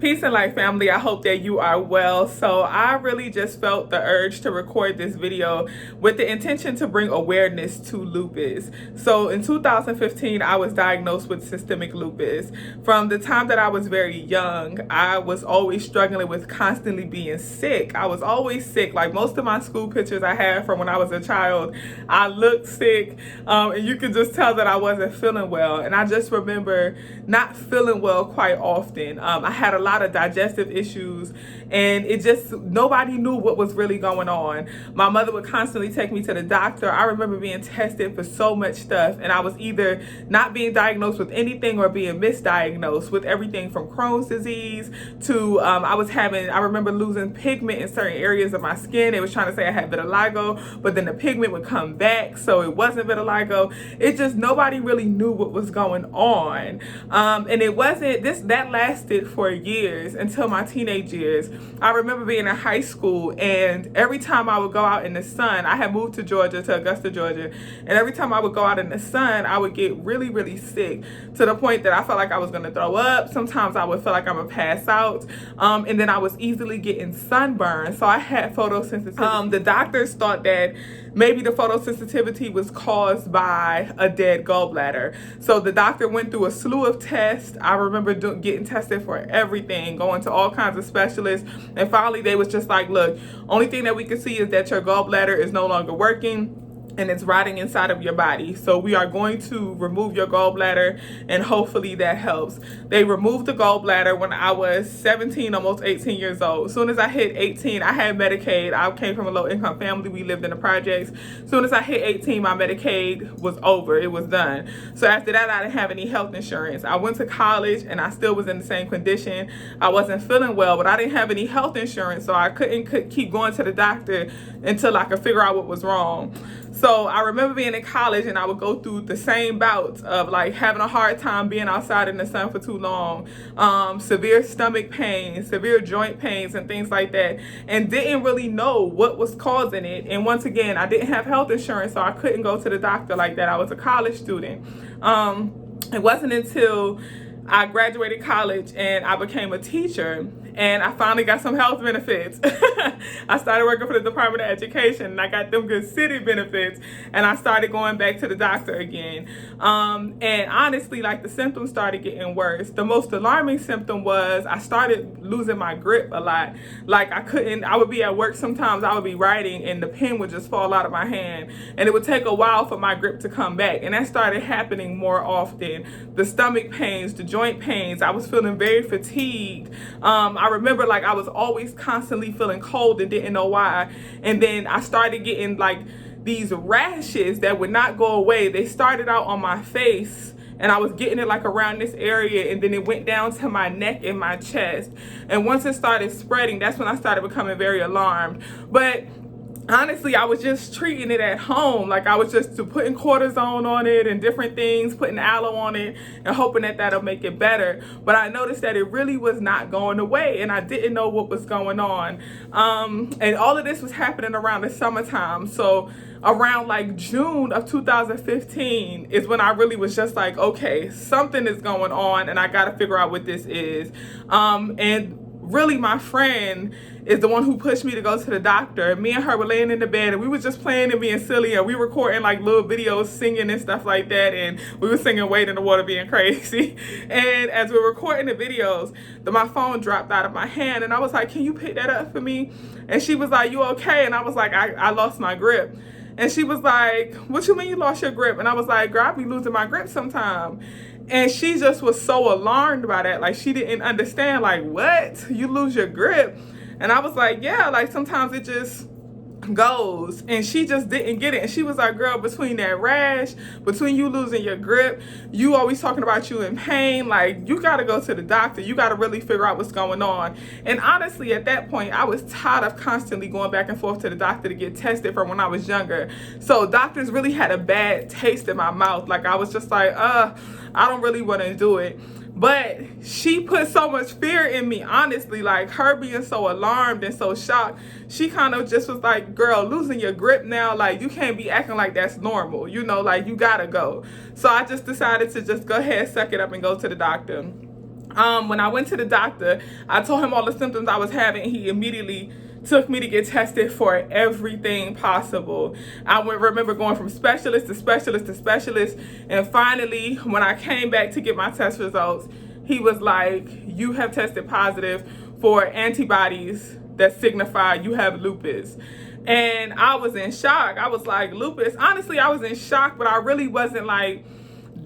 Peace and light, family. I hope that you are well. So I really just felt the urge to record this video with the intention to bring awareness to lupus. So in 2015, I was diagnosed with systemic lupus. From the time that I was very young, I was always struggling with constantly being sick. I was always sick. Like most of my school pictures I have from when I was a child, I looked sick, and you could just tell that I wasn't feeling well. And I just remember not feeling well quite often. I had a lot of digestive issues, and it just, nobody knew what was really going on. My mother would constantly take me to the doctor. I remember being tested for so much stuff, and I was either not being diagnosed with anything or being misdiagnosed with everything from Crohn's disease to I remember losing pigment in certain areas of my skin. They was trying to say I had vitiligo, but then the pigment would come back, so it wasn't vitiligo. It just, nobody really knew what was going on. And it wasn't that lasted for years until my teenage years. I remember being in high school, and every time I would go out in the sun, I had moved to Augusta, Georgia, and every time I would go out in the sun, I would get really, really sick to the point that I felt like I was going to throw up. Sometimes I would feel like I'm going to pass out, and then I was easily getting sunburned. So I had photosensitivity. The doctors thought that maybe the photosensitivity was caused by a dead gallbladder. So the doctor went through a slew of tests. I remember getting tested for everything, going to all kinds of specialists. And finally, they was just like, look, only thing that we can see is that your gallbladder is no longer working, and it's rotting inside of your body. So we are going to remove your gallbladder, and hopefully that helps. They removed the gallbladder when I was 17, almost 18 years old. As soon as I hit 18, I had Medicaid. I came from a low income family. We lived in the projects. As soon as I hit 18, my Medicaid was over. It was done. So after that, I didn't have any health insurance. I went to college, and I still was in the same condition. I wasn't feeling well, but I didn't have any health insurance, so I couldn't keep going to the doctor until I could figure out what was wrong. So I remember being in college, and I would go through the same bouts of like having a hard time being outside in the sun for too long, severe stomach pains, severe joint pains, and things like that, and didn't really know what was causing it. And once again, I didn't have health insurance, so I couldn't go to the doctor like that. I was a college student. It wasn't until I graduated college and I became a teacher, and I finally got some health benefits. I started working for the Department of Education, and I got them good city benefits, and I started going back to the doctor again. And honestly, like, the symptoms started getting worse. The most alarming symptom was I started losing my grip a lot. Like, I would be at work sometimes, I would be writing, and the pen would just fall out of my hand, and it would take a while for my grip to come back, and that started happening more often. The stomach pains, the joint pains, I was feeling very fatigued. I remember, like, I was always constantly feeling cold and didn't know why. And then I started getting like these rashes that would not go away. They started out on my face, and I was getting it like around this area, and then it went down to my neck and my chest. And once it started spreading, that's when I started becoming very alarmed. But honestly, I was just treating it at home. Like, I was just putting cortisone on it and different things, putting aloe on it, and hoping that that'll make it better. But I noticed that it really was not going away, and I didn't know what was going on. And all of this was happening around the summertime. So around like June of 2015 is when I really was just like, okay, something is going on, and I got to figure out what this is. And really, my friend is the one who pushed me to go to the doctor. Me and her were laying in the bed, and we were just playing and being silly, and we were recording like little videos, singing and stuff like that, and we were singing Wade in the Water, being crazy. And as we were recording the videos, my phone dropped out of my hand, and I was like, can you pick that up for me? And she was like, you okay? And I was like, I lost my grip. And she was like, what you mean you lost your grip? And I was like, girl, I be losing my grip sometime. And she just was so alarmed by that. Like, she didn't understand, like, what? You lose your grip? And I was like, yeah, like, sometimes it just goes. And she just didn't get it. And she was like, girl, between that rash, between you losing your grip, you always talking about you in pain, like, you got to go to the doctor. You got to really figure out what's going on. And honestly, at that point, I was tired of constantly going back and forth to the doctor to get tested from when I was younger. So doctors really had a bad taste in my mouth. Like, I was just like, I don't really want to do it. But she put so much fear in me, honestly, like her being so alarmed and so shocked. She kind of just was like, girl, losing your grip now, like, you can't be acting like that's normal, you know, like, you gotta go. So I just decided to just go ahead, suck it up, and go to the doctor. when I went to the doctor, I told him all the symptoms I was having. He immediately took me to get tested for everything possible. I remember going from specialist to specialist to specialist, and finally, when I came back to get my test results, he was like, you have tested positive for antibodies that signify you have lupus. And I was in shock. I was like, lupus? Honestly, I was in shock, but I really wasn't like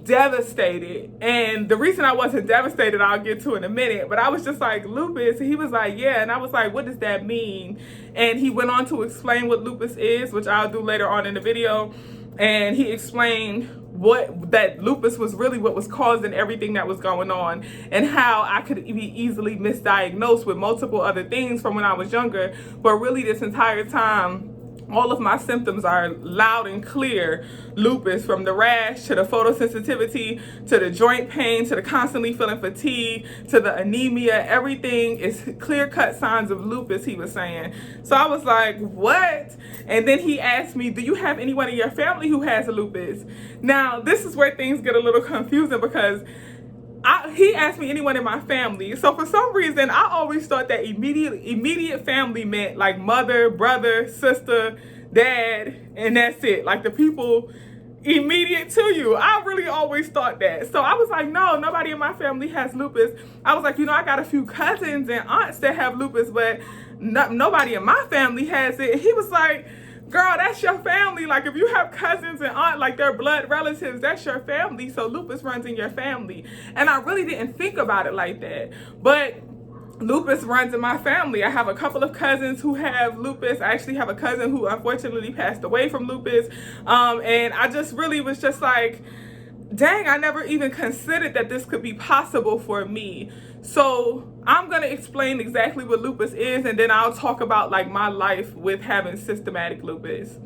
devastated. And the reason I wasn't devastated, I'll get to in a minute, but I was just like, lupus? He was like, yeah. And I was like, what does that mean? And he went on to explain what lupus is, which I'll do later on in the video. And he explained that lupus was really what was causing everything that was going on, and how I could be easily misdiagnosed with multiple other things from when I was younger. But really this entire time, all of my symptoms are loud and clear lupus, from the rash to the photosensitivity to the joint pain to the constantly feeling fatigue to the anemia. Everything is clear-cut signs of lupus, he was saying. So I was like, what? And then he asked me, do you have anyone in your family who has lupus? Now, this is where things get a little confusing, because he asked me anyone in my family. So for some reason, I always thought that immediate family meant like mother, brother, sister, dad, and that's it. Like the people immediate to you. I really always thought that. So I was like, no, nobody in my family has lupus. I was like, I got a few cousins and aunts that have lupus, but nobody in my family has it. And he was like, girl, that's your family. Like, if you have cousins and aunt, like they're blood relatives, that's your family. So lupus runs in your family. And I really didn't think about it like that. But lupus runs in my family. I have a couple of cousins who have lupus. I actually have a cousin who unfortunately passed away from lupus. And I just really was just like, dang, I never even considered that this could be possible for me. So I'm going to explain exactly what lupus is, and then I'll talk about like my life with having systematic lupus.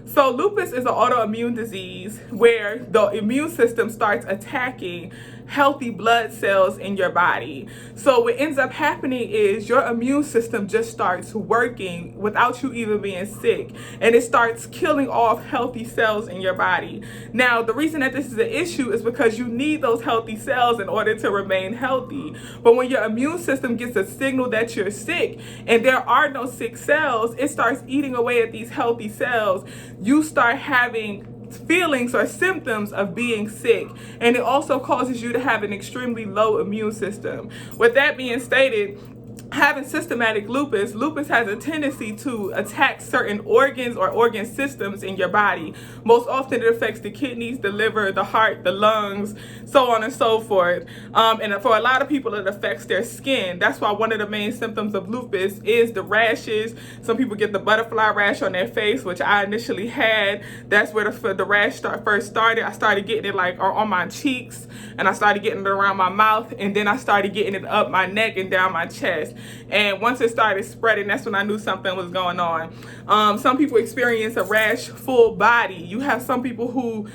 So lupus is an autoimmune disease where the immune system starts attacking healthy blood cells in your body. So what ends up happening is your immune system just starts working without you even being sick, and it starts killing off healthy cells in your body. Now, the reason that this is an issue is because you need those healthy cells in order to remain healthy. But when your immune system gets a signal that you're sick and there are no sick cells, it starts eating away at these healthy cells. You start having feelings or symptoms of being sick, and it also causes you to have an extremely low immune system. With that being stated, having systematic lupus has a tendency to attack certain organs or organ systems in your body. Most often it affects the kidneys, the liver, the heart, the lungs, so on and so forth. And for a lot of people, it affects their skin. That's why one of the main symptoms of lupus is the rashes. Some people get the butterfly rash on their face, which I initially had. That's where the rash first started. I started getting it like on my cheeks, and I started getting it around my mouth, and then I started getting it up my neck and down my chest. And once it started spreading, that's when I knew something was going on. Some people experience a rash full body. You have some people who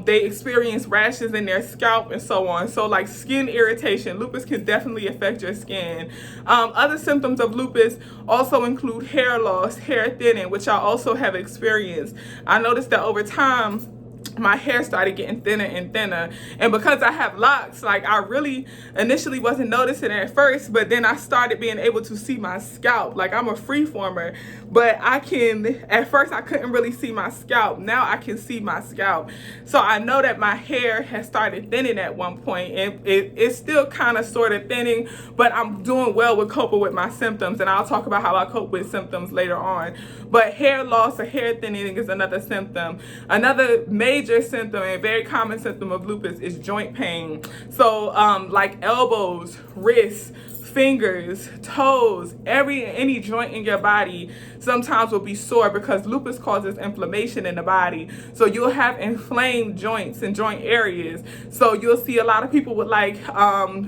they experience rashes in their scalp and so on. So like skin irritation, lupus can definitely affect your skin. Other symptoms of lupus also include hair loss, hair thinning, which I also have experienced. I noticed that over time, my hair started getting thinner and thinner, and because I have locks, like I really initially wasn't noticing it at first, but then I started being able to see my scalp. Like I'm a freeformer, but at first I couldn't really see my scalp. Now I can see my scalp. So I know that my hair has started thinning at one point, and it's still kind of sort of thinning, but I'm doing well with coping with my symptoms, and I'll talk about how I cope with symptoms later on. But hair loss or hair thinning is another symptom. Another major symptom and very common symptom of lupus is joint pain. So like elbows, wrists, fingers, toes, any joint in your body sometimes will be sore because lupus causes inflammation in the body. So you'll have inflamed joints and joint areas. So you'll see a lot of people with like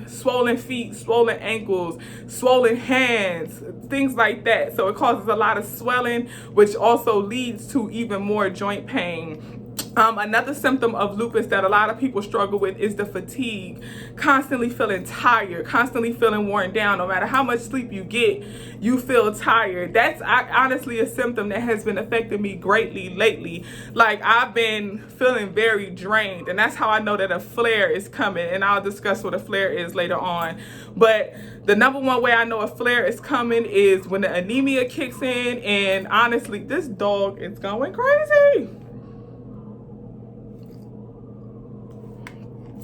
swollen feet, swollen ankles, swollen hands, things like that. So it causes a lot of swelling, which also leads to even more joint pain. Another symptom of lupus that a lot of people struggle with is the fatigue, constantly feeling tired, constantly feeling worn down. No matter how much sleep you get, you feel tired. That's honestly a symptom that has been affecting me greatly lately. Like, I've been feeling very drained, and that's how I know that a flare is coming, and I'll discuss what a flare is later on. But the number one way I know a flare is coming is when the anemia kicks in, and honestly, this dog is going crazy.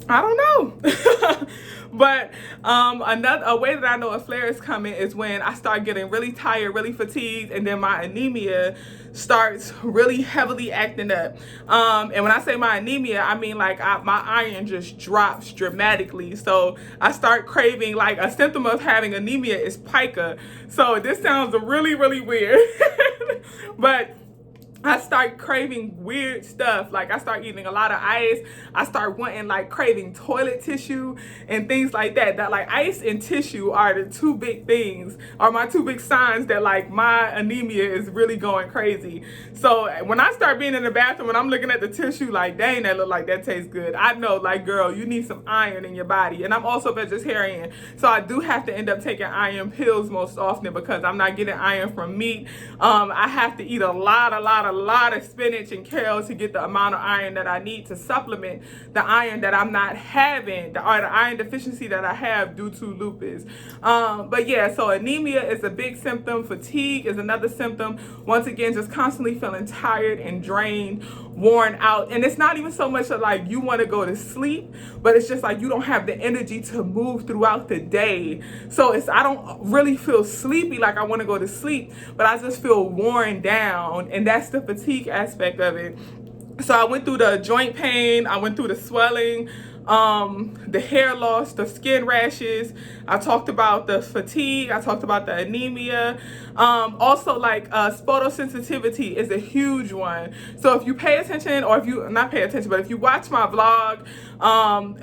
I don't know. But a way that I know a flare is coming is when I start getting really tired, really fatigued, and then my anemia starts really heavily acting up. And when I say my anemia, I mean like my iron just drops dramatically. So I start craving, like, a symptom of having anemia is pica. So this sounds really, really weird. But I start craving weird stuff. Like, I start eating a lot of ice. I start wanting, like, craving toilet tissue and things like that. That, like, ice and tissue are the two big things, are my two big signs that, like, my anemia is really going crazy. So when I start being in the bathroom and I'm looking at the tissue, like, dang, that look like that tastes good, I know, like, girl, you need some iron in your body. And I'm also vegetarian, so I do have to end up taking iron pills most often because I'm not getting iron from meat. I have to eat a lot of spinach and kale to get the amount of iron that I need to supplement the iron that I'm not having, or the iron deficiency that I have due to lupus. But yeah, so anemia is a big symptom. Fatigue is another symptom. Once again, just constantly feeling tired and drained, worn out. And it's not even so much like you want to go to sleep, but it's just like you don't have the energy to move throughout the day. So I don't really feel sleepy like I want to go to sleep, but I just feel worn down, and that's the fatigue aspect of it. So I went through the joint pain, I went through the swelling, the hair loss, the skin rashes. I talked about the fatigue. I talked about the anemia. Also, like, photosensitivity is a huge one. So if you pay attention, or if you not pay attention, but if you watch my vlog,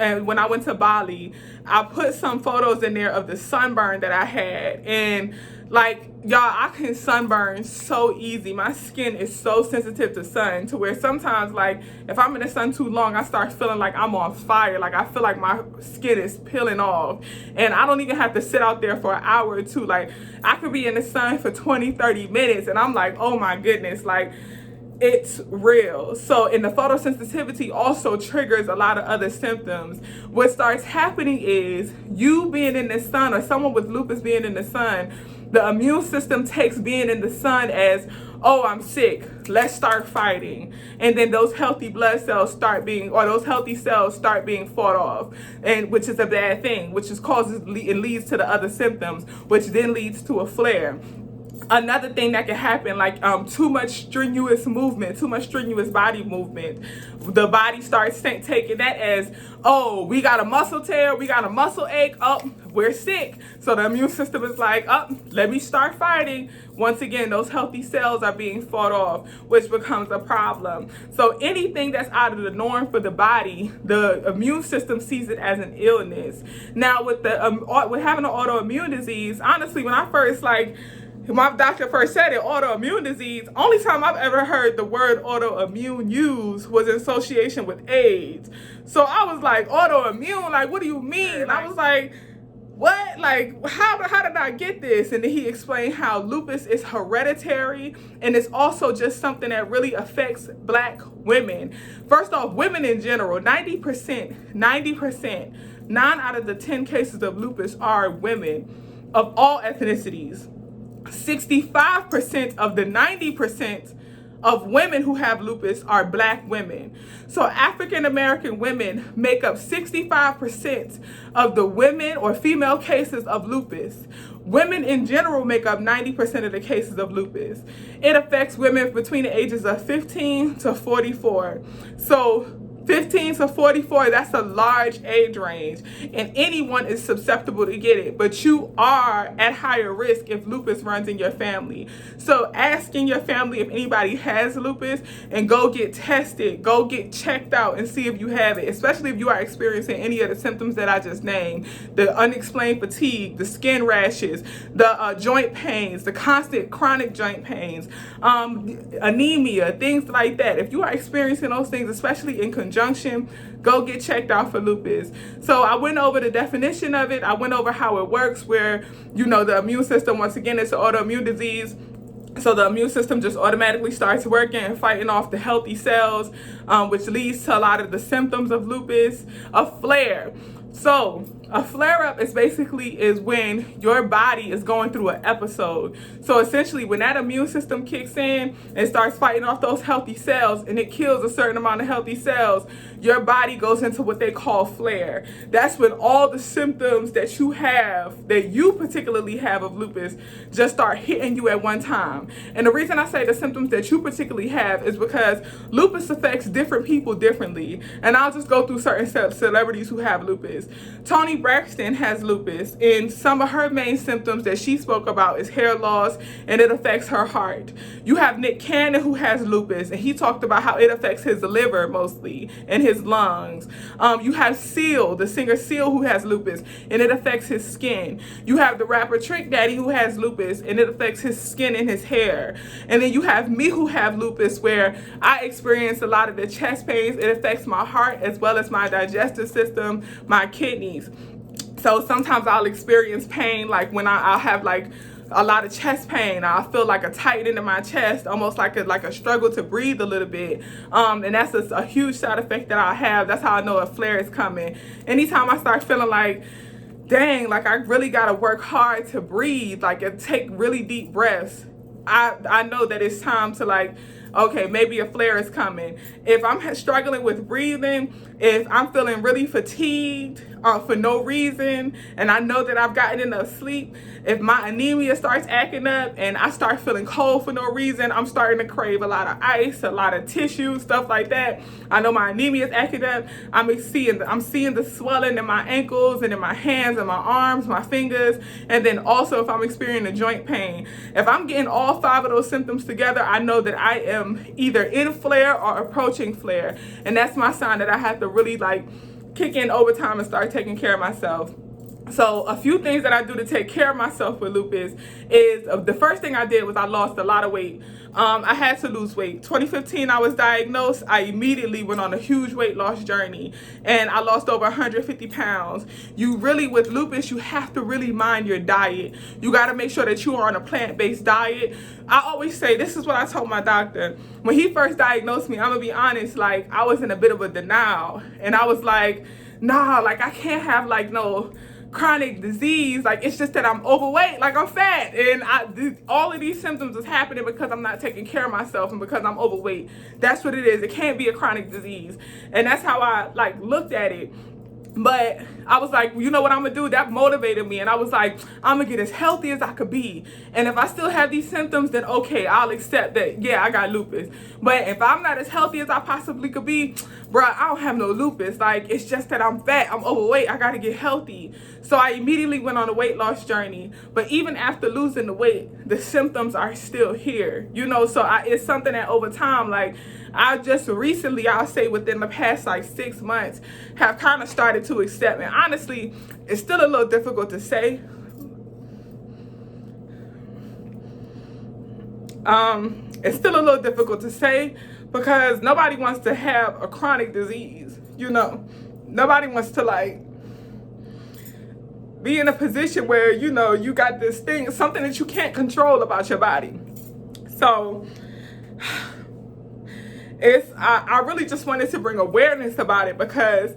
and when I went to Bali, I put some photos in there of the sunburn that I had. And like, y'all, I can sunburn so easy. My skin is so sensitive to sun, to where sometimes, like, if I'm in the sun too long, I start feeling like I'm on fire. Like, I feel like my skin is peeling off. And I don't even have to sit out there for an hour or two. Like, I could be in the sun for 20, 30 minutes, and I'm like, oh my goodness, like, it's real. So, and the photosensitivity also triggers a lot of other symptoms. What starts happening is you being in the sun, or someone with lupus being in the sun, the immune system takes being in the sun as, oh, I'm sick, let's start fighting. And then those healthy blood cells start being, or those healthy cells start being fought off, and which is a bad thing, which is it leads to the other symptoms, which then leads to a flare. Another thing that can happen, like, too much strenuous movement, too much strenuous body movement. The body starts taking that as, oh, we got a muscle tear, we got a muscle ache, oh, we're sick. So the immune system is like, oh, let me start fighting. Once again, those healthy cells are being fought off, which becomes a problem. So anything that's out of the norm for the body, the immune system sees it as an illness. Now, with having an autoimmune disease, honestly, when I first, like, my doctor first said it, autoimmune disease, only time I've ever heard the word autoimmune used was in association with AIDS. So I was like, autoimmune, like, what do you mean? I was like, what? Like, how did I get this? And then he explained how lupus is hereditary, and it's also just something that really affects Black women. First off, women in general, 90%, 9 out of the 10 cases of lupus are women of all ethnicities. 65% of the 90% of women who have lupus are Black women. So African American women make up 65% of the women or female cases of lupus. Women in general make up 90% of the cases of lupus. It affects women between the ages of 15 to 44. So 15 to 44, that's a large age range, and anyone is susceptible to get it, but you are at higher risk if lupus runs in your family. So asking your family if anybody has lupus, and go get tested, go get checked out and see if you have it, especially if you are experiencing any of the symptoms that I just named: the unexplained fatigue, the skin rashes, the joint pains, the constant chronic joint pains, anemia, things like that. If you are experiencing those things, especially in conjunction, go get checked out for lupus. So I went over the definition of it. I went over how it works, where, you know, the immune system, once again, it's an autoimmune disease. So the immune system just automatically starts working and fighting off the healthy cells, which leads to a lot of the symptoms of lupus. A flare. So a flare-up is when your body is going through an episode. So essentially, when that immune system kicks in and starts fighting off those healthy cells, and it kills a certain amount of healthy cells, your body goes into what they call flare. That's when all the symptoms that you have, that you particularly have of lupus, just start hitting you at one time. And the reason I say the symptoms that you particularly have is because lupus affects different people differently. And I'll just go through certain celebrities who have lupus. Toni Braxton has lupus, and some of her main symptoms that she spoke about is hair loss, and it affects her heart. You have Nick Cannon, who has lupus, and he talked about how it affects his liver mostly and his lungs. You have Seal, the singer Seal, who has lupus, and it affects his skin. You have the rapper Trick Daddy, who has lupus, and it affects his skin and his hair. And then you have me, who have lupus, where I experience a lot of the chest pains. It affects my heart as well as my digestive system, my kidneys. So sometimes I'll experience pain, like when I'll have like a lot of chest pain. I'll feel like a tightening in my chest, almost like a struggle to breathe a little bit. And that's a huge side effect that I have. That's how I know a flare is coming. Anytime I start feeling like, dang, like I really gotta work hard to breathe, like and take really deep breaths, I know that it's time to, like, okay, maybe a flare is coming. If I'm struggling with breathing, if I'm feeling really fatigued for no reason, and I know that I've gotten enough sleep, if my anemia starts acting up and I start feeling cold for no reason, I'm starting to crave a lot of ice, a lot of tissue, stuff like that. I know my anemia is acting up. I'm seeing the swelling in my ankles and in my hands and my arms, my fingers, and then also if I'm experiencing joint pain. If I'm getting all 5 of those symptoms together, I know that I am either in flare or approaching flare, and that's my sign that I have to really like kick in overtime and start taking care of myself. So a few things that I do to take care of myself with lupus is, the first thing I did was I lost a lot of weight. I had to lose weight. 2015 I was diagnosed. I immediately went on a huge weight loss journey, and I lost over 150 pounds. You really, with lupus, you have to really mind your diet. You got to make sure that you are on a plant-based diet. I always say, this is what I told my doctor. When he first diagnosed me, I'm going to be honest, like I was in a bit of a denial, and I was like, nah, like I can't have like no chronic disease, like it's just that I'm overweight, like I'm fat, and all of these symptoms is happening because I'm not taking care of myself and because I'm overweight. That's what it is. It can't be a chronic disease, and that's how I like looked at it. But I was like, you know what I'm gonna do? That motivated me, and I was like, I'm gonna get as healthy as I could be, and if I still have these symptoms, then okay, I'll accept that, yeah, I got lupus. But if I'm not as healthy as I possibly could be, bruh, I don't have no lupus. Like, it's just that I'm fat, I'm overweight, I gotta get healthy. So I immediately went on a weight loss journey. But even after losing the weight, the symptoms are still here, you know. So it's something that over time, like I just recently, I'll say within the past like 6 months, have kind of started to accept. And honestly, it's still a little difficult to say. It's still a little difficult to say because nobody wants to have a chronic disease, you know. Nobody wants to like be in a position where, you know, you got this thing, something that you can't control about your body. So I really just wanted to bring awareness about it because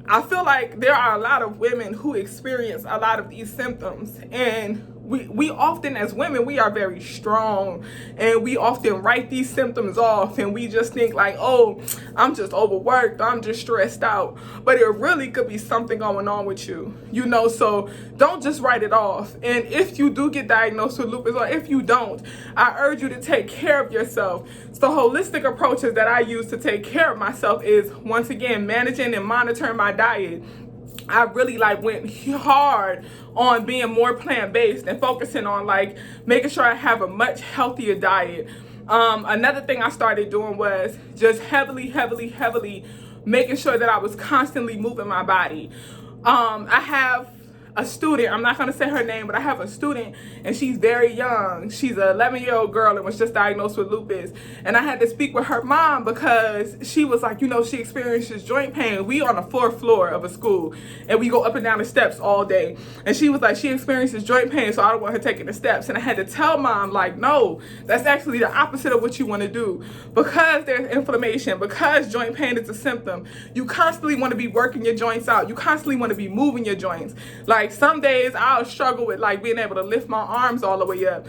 I feel like there are a lot of women who experience a lot of these symptoms, and we often, as women, we are very strong, and we often write these symptoms off, and we just think like, oh, I'm just overworked, I'm just stressed out. But it really could be something going on with you, you know. So don't just write it off. And if you do get diagnosed with lupus, or if you don't, I urge you to take care of yourself. So holistic approaches that I use to take care of myself is, once again, managing and monitoring my diet. I really went hard on being more plant-based and focusing on making sure I have a much healthier diet. Another thing I started doing was just heavily making sure that I was constantly moving my body. I have a student, I'm not going to say her name, but I have a student, and she's very young. She's an 11-year-old girl and was just diagnosed with lupus. And I had to speak with her mom because she was like, you know, she experiences joint pain. We on the 4th floor of a school, and we go up and down the steps all day. And she was like, she experiences joint pain, so I don't want her taking the steps. And I had to tell mom, like, no, that's actually the opposite of what you want to do. Because there's inflammation, because joint pain is a symptom, you constantly want to be working your joints out. You constantly want to be moving your joints. Like, some days I'll struggle with being able to lift my arms all the way up.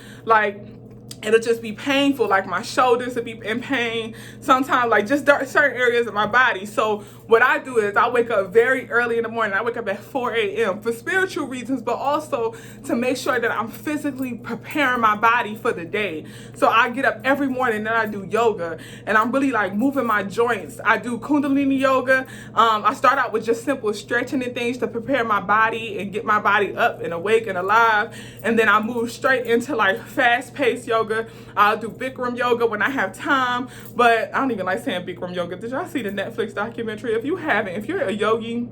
It'll just be painful, like my shoulders will be in pain sometimes, just certain areas of my body. So what I do is I wake up very early in the morning. I wake up at 4 a.m. for spiritual reasons, but also to make sure that I'm physically preparing my body for the day. So I get up every morning and I do yoga, and I'm really moving my joints. I do Kundalini yoga. I start out with just simple stretching and things to prepare my body and get my body up and awake and alive. And then I move straight into fast-paced yoga. I'll do Bikram yoga when I have time, but I don't even like saying Bikram yoga. Did y'all see the Netflix documentary? If you haven't, if you're a yogi,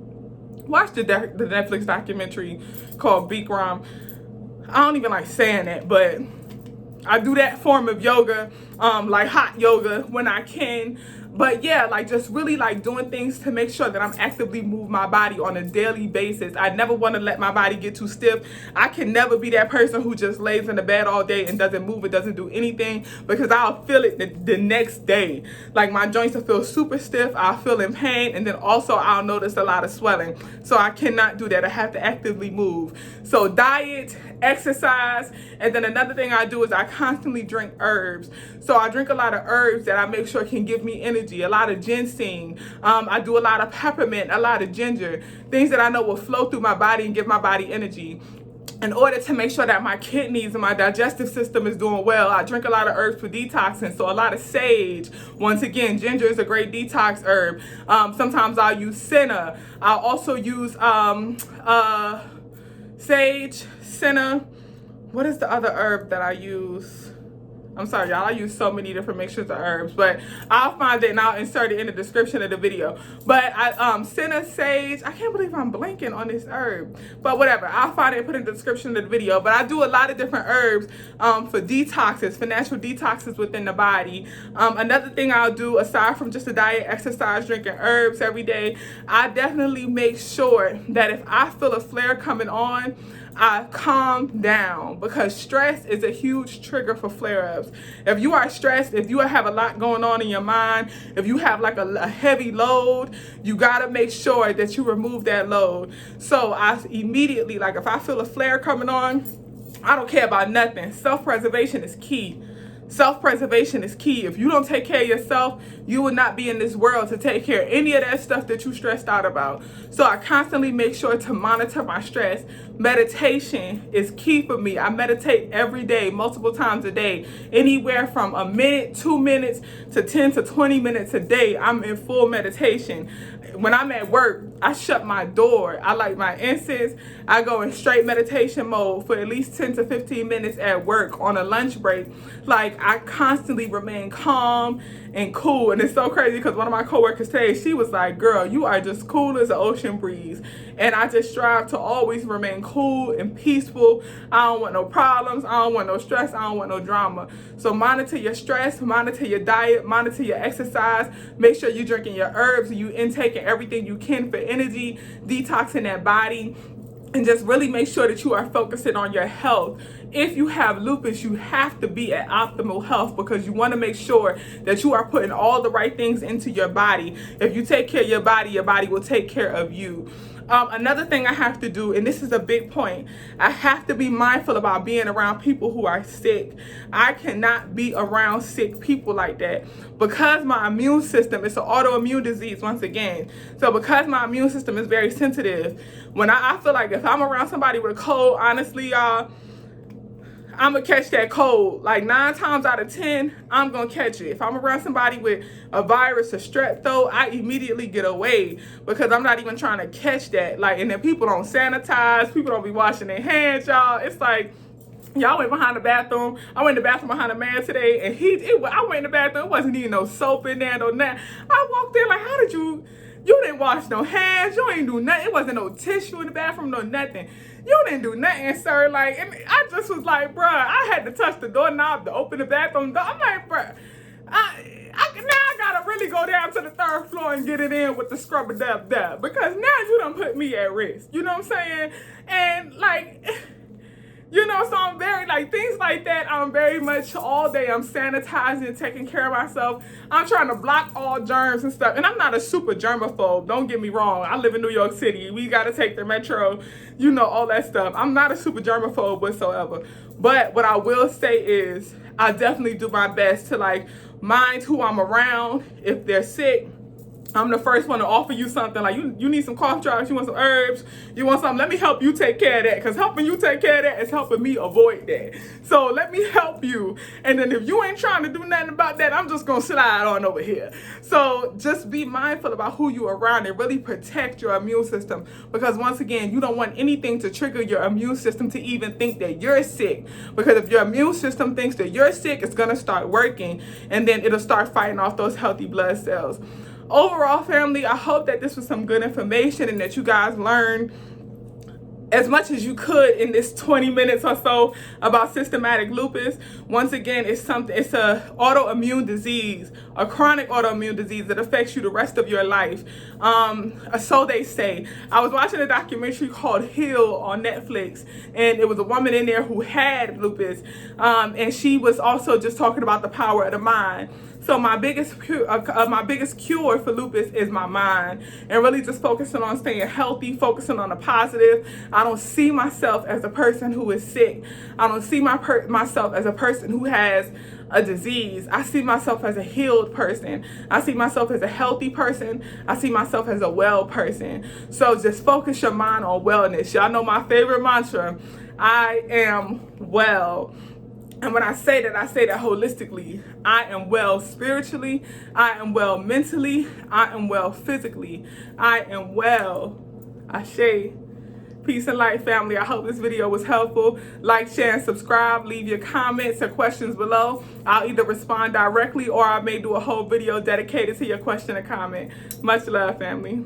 watch the Netflix documentary called Bikram. I don't even like saying that, but I do that form of yoga, hot yoga when I can. But yeah, just really doing things to make sure that I'm actively moving my body on a daily basis. I never want to let my body get too stiff. I can never be that person who just lays in the bed all day and doesn't move, it doesn't do anything, because I'll feel it the next day. My joints will feel super stiff, I'll feel in pain, and then also I'll notice a lot of swelling. So I cannot do that. I have to actively move. So diet, exercise, and then another thing I do is I constantly drink herbs. So I drink a lot of herbs that I make sure can give me energy. A lot of ginseng. I do a lot of peppermint, a lot of ginger, things that I know will flow through my body and give my body energy. In order to make sure that my kidneys and my digestive system is doing well, I drink a lot of herbs for detoxing. So a lot of sage. Once again, ginger is a great detox herb. Sometimes I'll use senna. I'll also use sage, senna. What is the other herb that I use? I'm sorry, y'all, I use so many different mixtures of herbs, but I'll find it and I'll insert it in the description of the video. But senna, sage, I can't believe I'm blanking on this herb, but whatever, I'll find it and put it in the description of the video. But I do a lot of different herbs for detoxes, for natural detoxes within the body. Another thing I'll do, aside from just the diet, exercise, drinking herbs every day, I definitely make sure that if I feel a flare coming on, I calm down, because stress is a huge trigger for flare-ups. If you are stressed, if you have a lot going on in your mind, if you have a heavy load, you gotta make sure that you remove that load. So I immediately, if I feel a flare coming on, I don't care about nothing. Self-preservation is key. Self-preservation is key. If you don't take care of yourself, you will not be in this world to take care of any of that stuff that you stressed out about. So I constantly make sure to monitor my stress. Meditation is key for me. I meditate every day, multiple times a day, anywhere from a minute, 2 minutes to 10 to 20 minutes a day. I'm in full meditation. When I'm at work, I shut my door. I light my incense. I go in straight meditation mode for at least 10 to 15 minutes at work on a lunch break. I constantly remain calm and cool. And it's so crazy because one of my coworkers today, she was like, girl, you are just cool as an ocean breeze. And I just strive to always remain cool and peaceful. I don't want no problems. I don't want no stress. I don't want no drama. So monitor your stress, monitor your diet, monitor your exercise. Make sure you're drinking your herbs and you intaking everything you can for energy, detoxing that body. And just really make sure that you are focusing on your health. If you have lupus, you have to be at optimal health, because you want to make sure that you are putting all the right things into your body. If you take care of your body will take care of you. Another thing I have to do, and this is a big point, I have to be mindful about being around people who are sick. I cannot be around sick people like that because my immune system, it's an autoimmune disease once again. So because my immune system is very sensitive, when I feel like if I'm around somebody with a cold, honestly, y'all, I'm gonna catch that cold. Like 9 times out of 10, I'm gonna catch it. If I'm around somebody with a virus or strep throat, I immediately get away because I'm not even trying to catch that. Like, and then people don't sanitize, people don't be washing their hands, y'all. It's like, y'all went behind the bathroom. I went in the bathroom behind a man today, and I went in the bathroom. It wasn't even no soap in there, no nothing. I walked in like, how did you didn't wash no hands. You ain't do nothing. It wasn't no tissue in the bathroom, no nothing. You didn't do nothing, sir. Like, and I just was like, bruh, I had to touch the doorknob to open the bathroom door. I'm like, bruh, now I gotta really go down to the 3rd floor and get it in with the scrubber dab because now you done put me at risk. You know what I'm saying? And like, you know, so I'm very, like, things like that, I'm very much all day, I'm sanitizing, taking care of myself. I'm trying to block all germs and stuff. And I'm not a super germaphobe, don't get me wrong. I live in New York City. We got to take the metro, you know, all that stuff. I'm not a super germaphobe whatsoever. But what I will say is I definitely do my best to, like, mind who I'm around. If they're sick, I'm the first one to offer you something. Like, you need some cough drops, you want some herbs, you want something, let me help you take care of that. Because helping you take care of that is helping me avoid that. So let me help you. And then if you ain't trying to do nothing about that, I'm just going to slide on over here. So just be mindful about who you're around and really protect your immune system. Because once again, you don't want anything to trigger your immune system to even think that you're sick. Because if your immune system thinks that you're sick, it's going to start working. And then it'll start fighting off those healthy blood cells. Overall, family, I hope that this was some good information and that you guys learned as much as you could in this 20 minutes or so about systematic lupus. Once again, it's a autoimmune disease, a chronic autoimmune disease that affects you the rest of your life. So they say. I was watching a documentary called Heal on Netflix, and it was a woman in there who had lupus, and she was also just talking about the power of the mind. So my biggest cure for lupus is my mind, and really just focusing on staying healthy, focusing on the positive. I don't see myself as a person who is sick. I don't see myself as a person who has a disease. I see myself as a healed person. I see myself as a healthy person. I see myself as a well person. So just focus your mind on wellness. Y'all know my favorite mantra, I am well. And when I say that holistically. I am well spiritually, I am well mentally, I am well physically, I am well. Ashe. Peace and light, family. I hope this video was helpful. Like, share, and subscribe. Leave your comments or questions below. I'll either respond directly or I may do a whole video dedicated to your question or comment. Much love, family.